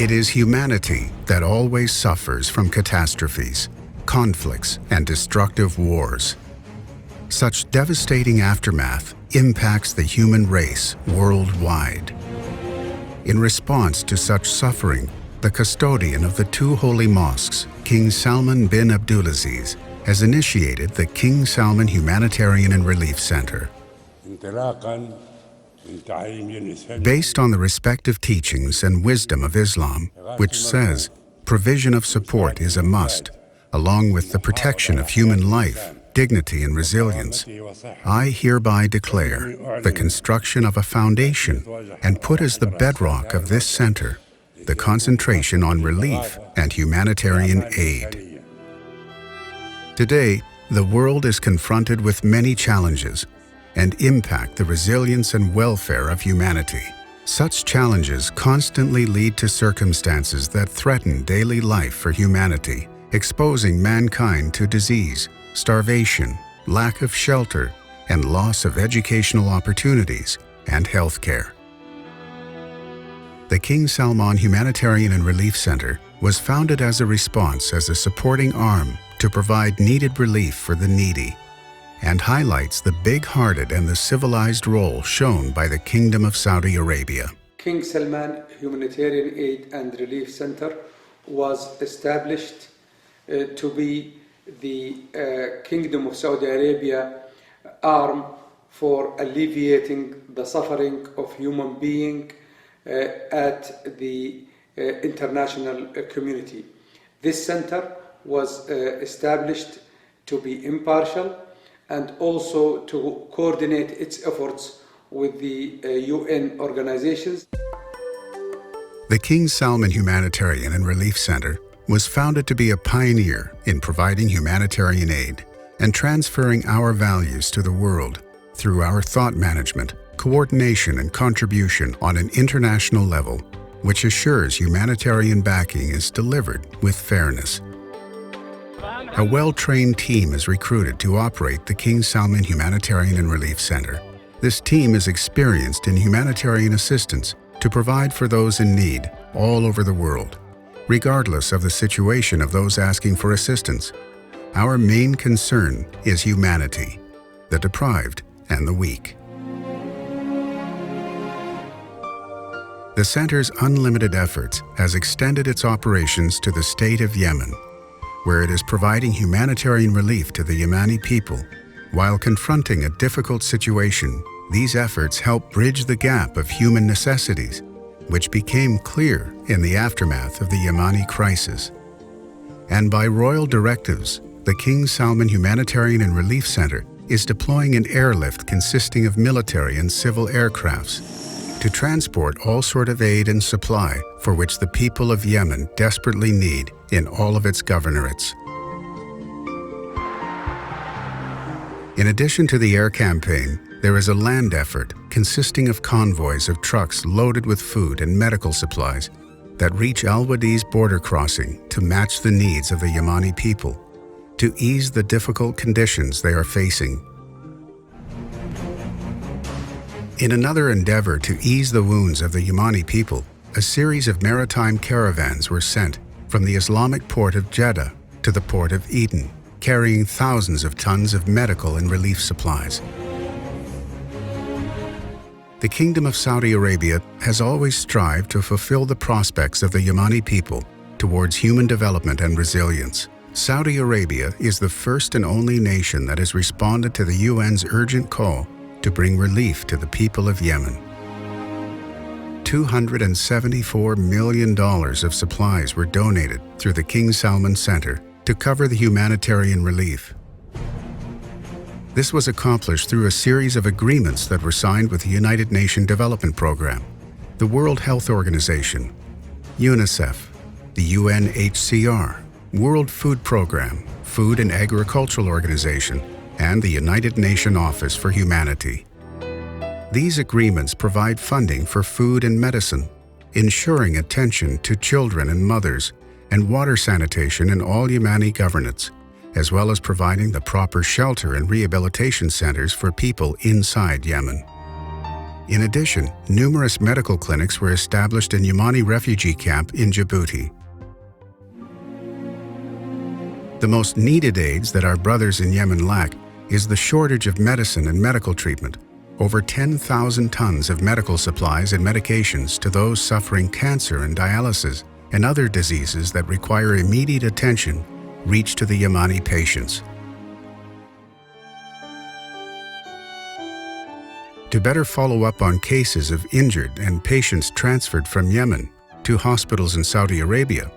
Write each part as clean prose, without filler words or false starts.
It is humanity that always suffers from catastrophes, conflicts, and destructive wars. Such devastating aftermath impacts the human race worldwide. In response to such suffering, the custodian of the two holy mosques, King Salman bin Abdulaziz, has initiated the King Salman Humanitarian and Relief Center. Based on the respective teachings and wisdom of Islam, which says provision of support is a must, along with the protection of human life, dignity, and resilience, I hereby declare the construction of a foundation and put as the bedrock of this center the concentration on relief and humanitarian aid. Today, the world is confronted with many challenges and impact the resilience and welfare of humanity. Such challenges constantly lead to circumstances that threaten daily life for humanity, exposing mankind to disease, starvation, lack of shelter, and loss of educational opportunities and health care. The King Salman Humanitarian and Relief Center was founded as a response as a supporting arm to provide needed relief for the needy, and highlights the big-hearted and the civilized role shown by the Kingdom of Saudi Arabia. King Salman Humanitarian Aid and Relief Center was established to be the Kingdom of Saudi Arabia arm for alleviating the suffering of human beings at the international community. This center was established to be impartial and also to coordinate its efforts with the UN organizations. The King Salman Humanitarian and Relief Center was founded to be a pioneer in providing humanitarian aid and transferring our values to the world through our thought management, coordination, and contribution on an international level, which assures humanitarian backing is delivered with fairness. A well-trained team is recruited to operate the King Salman Humanitarian and Relief Center. This team is experienced in humanitarian assistance to provide for those in need all over the world, regardless of the situation of those asking for assistance. Our main concern is humanity, the deprived and the weak. The center's unlimited efforts has extended its operations to the state of Yemen, where it is providing humanitarian relief to the Yemeni people. While confronting a difficult situation, these efforts help bridge the gap of human necessities, which became clear in the aftermath of the Yemeni crisis. And by royal directives, the King Salman Humanitarian and Relief Center is deploying an airlift consisting of military and civil aircrafts to transport all sort of aid and supply for which the people of Yemen desperately need in all of its governorates. In addition to the air campaign, there is a land effort consisting of convoys of trucks loaded with food and medical supplies that reach Al-Wadi's border crossing to match the needs of the Yemeni people, to ease the difficult conditions they are facing. In another endeavor to ease the wounds of the Yemeni people, a series of maritime caravans were sent from the Islamic port of Jeddah to the port of Eden, carrying thousands of tons of medical and relief supplies. The Kingdom of Saudi Arabia has always strived to fulfill the prospects of the Yemeni people towards human development and resilience. Saudi Arabia is the first and only nation that has responded to the UN's urgent call to bring relief to the people of Yemen. $274 million of supplies were donated through the King Salman Center to cover the humanitarian relief. This was accomplished through a series of agreements that were signed with the United Nations Development Program, the World Health Organization, UNICEF, the UNHCR, World Food Program, Food and Agricultural Organization, and the United Nations Office for Humanity. These agreements provide funding for food and medicine, ensuring attention to children and mothers, and water sanitation in all Yemeni governorates, as well as providing the proper shelter and rehabilitation centers for people inside Yemen. In addition, numerous medical clinics were established in Yemeni refugee camp in Djibouti. The most needed aids that our brothers in Yemen lack is the shortage of medicine and medical treatment. Over 10,000 tons of medical supplies and medications to those suffering cancer and dialysis and other diseases that require immediate attention reach to the Yemeni patients. To better follow up on cases of injured and patients transferred from Yemen to hospitals in Saudi Arabia,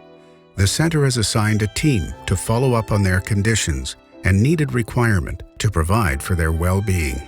the center has assigned a team to follow up on their conditions and needed requirement to provide for their well-being.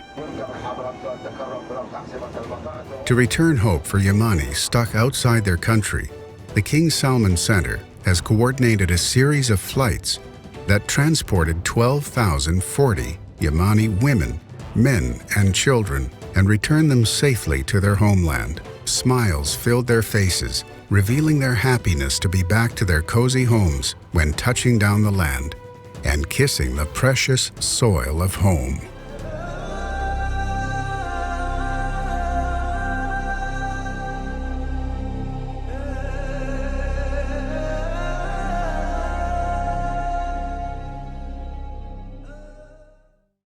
To return hope for Yemenis stuck outside their country, the King Salman Center has coordinated a series of flights that transported 12,040 Yemeni women, men, and children and returned them safely to their homeland. Smiles filled their faces, revealing their happiness to be back to their cozy homes when touching down the land and kissing the precious soil of home.